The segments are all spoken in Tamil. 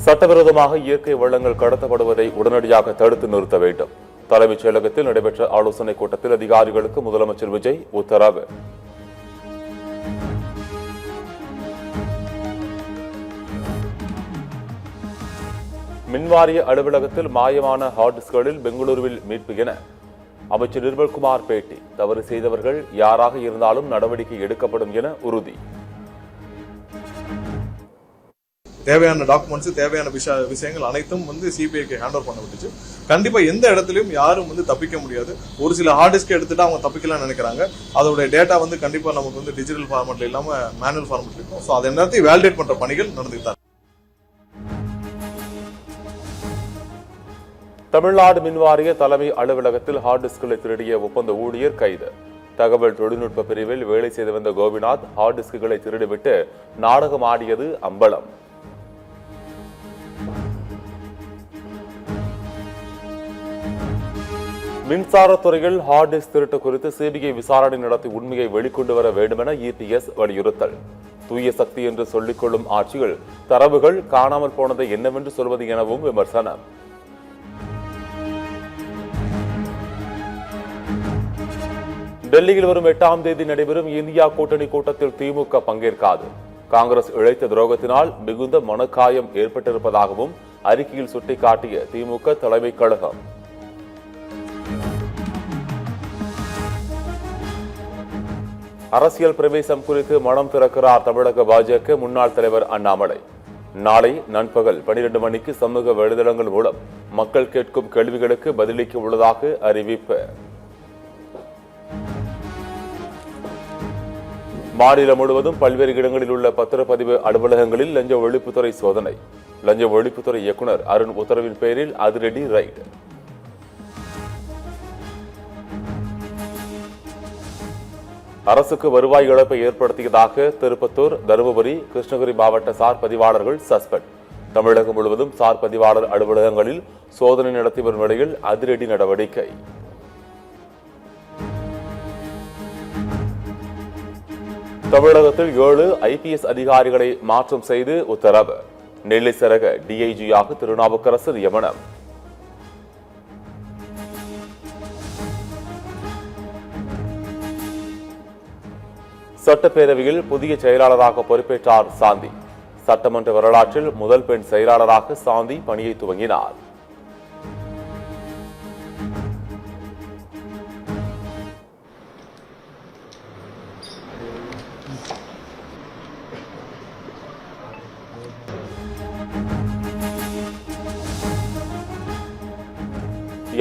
சட்டவிரோதமாக இயற்கை வளங்கள் கடத்தப்படுவதை உடனடியாக தடுத்து நிறுத்த வேண்டும். தலைமைச் செயலகத்தில் நடைபெற்ற ஆலோசனைக் கூட்டத்தில் அதிகாரிகளுக்கு முதலமைச்சர் விஜய் உத்தரவு. மின்வாரிய அலுவலகத்தில் மாயமான ஹார்ட் டிஸ்களில் பெங்களூருவில் மீட்பு என அமைச்சர் நிர்மல்குமார் பேட்டி. தவறு செய்தவர்கள் யாராக இருந்தாலும் நடவடிக்கை எடுக்கப்படும் என உறுதி. தேவையான டாக்குமெண்ட்ஸ், தேவையான விஷயங்கள் அனைத்தும் சிபிஐக்கு ஹேண்ட் ஓவர் பண்ண விட்டுச்சு. கண்டிப்பா எந்த இடத்துலயும் யாரும் தப்பிக்க முடியாது. ஒரு சில ஹார்ட் டிஸ்க் எடுத்துட்டு அவங்க தப்பிக்கலாம் நினைக்கிறாங்க. அதோட டேட்டா கண்டிப்பா நமக்கு டிஜிட்டல் ஃபார்மேட்ல இல்லாம மேனுவல் ஃபார்மேட்ல இருக்கும். ஸோ அதை எல்லாத்தையும் வேலிடேட் பண்ற பணிகள் நடந்துட்டு. தமிழ்நாடு மின்வாரிய தலைமை அலுவலகத்தில் ஹார்ட் டிஸ்களை திருடிய ஒப்பந்த ஊழியர் கைது. தகவல் தொழில்நுட்ப பிரிவில் வேலை செய்து வந்த கோபிநாத் ஹார்ட் டிஸ்குகளை திருடிவிட்டு நாடகம் ஆடியது அம்பலம். மின்சாரத்துறையில் ஹார்ட் டிஸ்க் திருட்டு குறித்து சிபிஐ விசாரணை நடத்தி உண்மையை வெளிக்கொண்டு வர வேண்டும் என இபிஎஸ் வலியுறுத்தல். தூய சக்தி என்று சொல்லிக் கொள்ளும் ஆட்சிகள் தரவுகள் காணாமல் போனதை என்னவென்று சொல்வது எனவும் விமர்சனம். டெல்லியில் வரும் 8ஆம் தேதி நடைபெறும் இந்தியா கூட்டணி கூட்டத்தில் திமுக பங்கேற்காது. காங்கிரஸ் இழைத்த துரோகத்தினால் மிகுந்த மனக்காயம் ஏற்பட்டிருப்பதாகவும் அறிக்கையில் சுட்டிக்காட்டிய திமுக தலைமை கழகம். அரசியல் பிரவேசம் குறித்து மனம் திறக்கிறார் தமிழக பாஜக முன்னாள் தலைவர் அண்ணாமலை. நாளை நண்பகல் 12 மணிக்கு சமூக வலைதளங்கள் மூலம் மக்கள் கேட்கும் கேள்விகளுக்கு பதிலளிக்க உள்ளதாக அறிவிப்பு. மாநிலம் முழுவதும் பல்வேறு இடங்களில் உள்ள பத்திரப்பதிவு அலுவலகங்களில் லஞ்ச ஒழிப்புத்துறை சோதனை. லஞ்ச ஒழிப்புத்துறை இயக்குநர் அருண் உத்தரவின் பேரில் அதிரடி ரைடு. அரசுக்கு வருவாய் இழப்பை ஏற்படுத்தியதாக திருப்பத்தூர், தருமபுரி, கிருஷ்ணகிரி மாவட்ட சார் பதிவாளர்கள் சஸ்பெண்ட். தமிழகம் முழுவதும் சார் பதிவாளர் அலுவலகங்களில் சோதனை நடத்தி வரும் நிலையில் அதிரடி நடவடிக்கை. தமிழகத்தில் 7 ஐபிஎஸ் அதிகாரிகளை மாற்றம் செய்து உத்தரவு. நெல்லை சரக டிஐஜியாக திருநாவுக்கரசு நியமனம். சட்டப்பேரவையில் புதிய செயலாளராக பொறுப்பேற்றார் சாந்தி. சட்டமன்ற வரலாற்றில் முதல் பெண் செயலாளராக சாந்தி பணியை துவங்கினார்.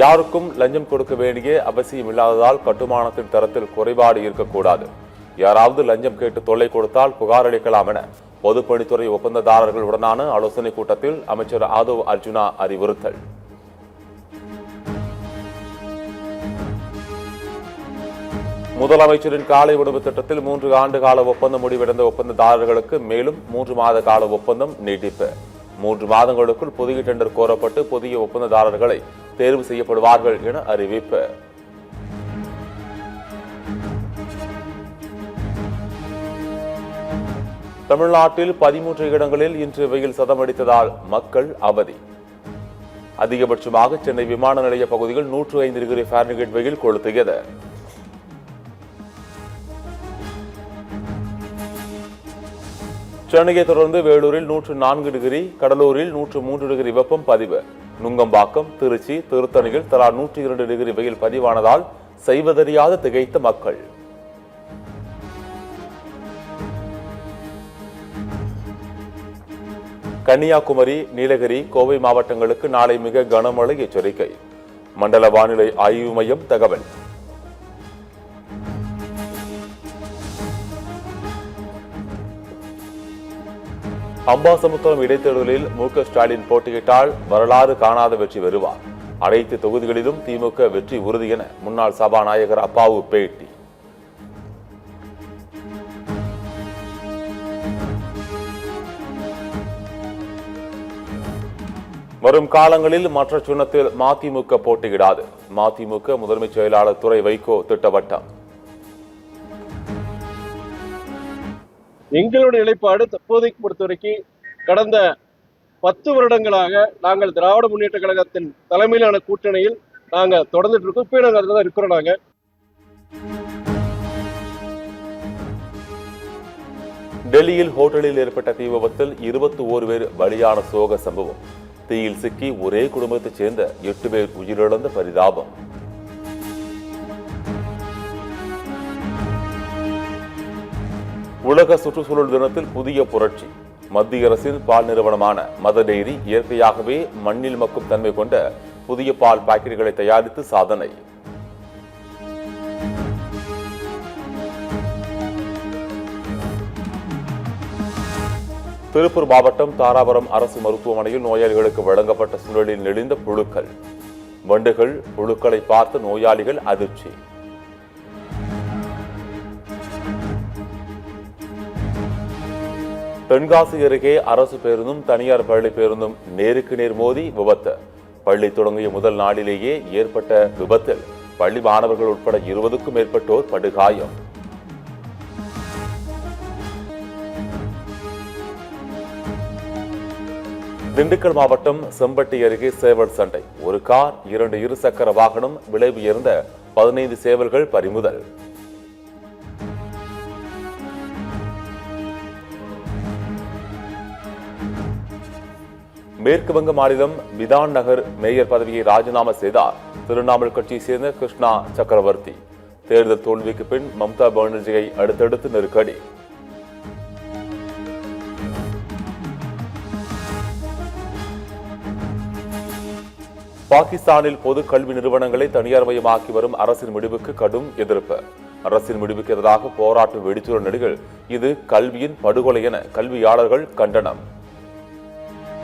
யாருக்கும் லஞ்சம் கொடுக்க வேண்டிய அவசியம் இல்லாததால் கட்டுமானத்தின் தரத்தில் குறைபாடு இருக்கக்கூடாது. யாராவது லஞ்சம் கேட்டு தொல்லை கொடுத்தால் புகார் அளிக்கலாம் என பொதுப்பணித்துறை ஒப்பந்ததாரர்களுடனான ஆலோசனைக் கூட்டத்தில் அமைச்சர் ஆதவ் அர்ஜுனா அறிவுறுத்தல். முதலமைச்சரின் காலை உணவு திட்டத்தில் 3 ஆண்டு கால ஒப்பந்தம் முடிவடைந்த ஒப்பந்ததாரர்களுக்கு மேலும் 3 மாத கால ஒப்பந்தம் நீட்டிப்பு. 3 மாதங்களுக்குள் புதிய டெண்டர் கோரப்பட்டு புதிய ஒப்பந்ததாரர்களை தேர்வு செய்யப்படுவார்கள் என அறிவிப்பு. தமிழ்நாட்டில் 13 இடங்களில் இன்று வெயில் சதமடித்ததால் மக்கள் அவதி. அதிகபட்சமாக சென்னை விமான நிலைய பகுதியில் 105 டிகிரி ஃபாரன்ஹீட் வெயில் கொளுத்தியது. சென்னையை தொடர்ந்து வேலூரில் 104 டிகிரி, கடலூரில் 103 டிகிரி வெப்பம் பதிவு. நுங்கம்பாக்கம், திருச்சி, திருத்தணியில் தலா 102 டிகிரி வெயில் பதிவானதால் செய்வதறியாது திகைத்த மக்கள். கன்னியாகுமரி, நீலகிரி, கோவை மாவட்டங்களுக்கு நாளை மிக கனமழை எச்சரிக்கை. மண்டல வானிலை ஆய்வு மையம் தகவல். அம்பாசமுத்திரம் இடைத்தேர்தலில் மு.க. ஸ்டாலின் போட்டியிட்டால் வரலாறு காணாத வெற்றி பெறுவார். அனைத்து தொகுதிகளிலும் திமுக வெற்றி உறுதி என முன்னாள் சபாநாயகர் அப்பாவு பேட்டி. வரும் காலங்களில் மற்ற சின்னத்தில் மதிமுக போட்டியிடாது. மதிமுக முதன்மை செயலாளர் துரை வைகோ திட்டவட்டம். எங்களுடைய நிலைப்பாடு தற்போதைக்கு பொறுத்தவரைக்கும் கடந்த 10 வருடங்களாக நாங்கள் திராவிட முன்னேற்ற கழகத்தின் தலைமையிலான கூட்டணியில் நாங்க தொடர்ந்துட்டு இருக்கோம். இப்பயும் நாங்க அதுல தான் இருக்கிறோம். நாங்க டெல்லியில் ஹோட்டலில் ஏற்பட்ட தீ விபத்தில் 21 பேர் பலியான சோக சம்பவம். தீயில் சிக்கி ஒரே குடும்பத்தைச் சேர்ந்த 8 பேர் உயிரிழந்த பரிதாபம். உலக சுற்றுச்சூழல் தினத்தில் புதிய புரட்சி. மத்திய அரசின் பால் நிறுவனமான மதர் டெய்ரி இயற்கையாகவே மண்ணில் மக்கும் தன்மை கொண்ட புதிய பால் பாக்கெட்டுகளை தயாரித்து சாதனை. திருப்பூர் மாவட்டம் தாராபுரம் அரசு மருத்துவமனையில் நோயாளிகளுக்கு வழங்கப்பட்ட சுழலில் நெளிந்த புழுக்கள். வண்டுகள் புழுக்களை பார்த்து நோயாளிகள் அதிர்ச்சி. தென்காசி அருகே அரசு பேருந்தும் தனியார் பள்ளி பேருந்தும் நேருக்கு நேர் மோதி விபத்து. பள்ளி தொடங்கிய முதல் நாளிலேயே ஏற்பட்ட விபத்தில் பள்ளி மாணவர்கள் உட்பட 20க்கும் மேற்பட்டோர் படுகாயம். திண்டுக்கல் மாவட்டம் செம்பட்டி அருகே சேவல் சண்டை. ஒரு கார் 2 இருசக்கர வாகனம் விலை உயர்ந்த 15 சேவல்கள் பறிமுதல். மேற்கு வங்க மாநிலம் பிதான் நகர் மேயர் பதவியை ராஜினாமா செய்தார் திரிணாமுல் கட்சியை சேர்ந்த கிருஷ்ணா சக்கரவர்த்தி. தேர்தல் தோல்விக்கு பின் மம்தா பானர்ஜியை அடுத்தடுத்து நெருக்கடி. பாகிஸ்தானில் பொது கல்வி நிறுவனங்களை தனியார் மயமாக்கி வரும் அரசின் முடிவுக்கு கடும் எதிர்ப்பு. அரசின் முடிவுக்கு எதிராக போராட்டம் வெடித்துள்ள நிலையில் இது கல்வியின் படுகொலை என கல்வியாளர்கள் கண்டனம்.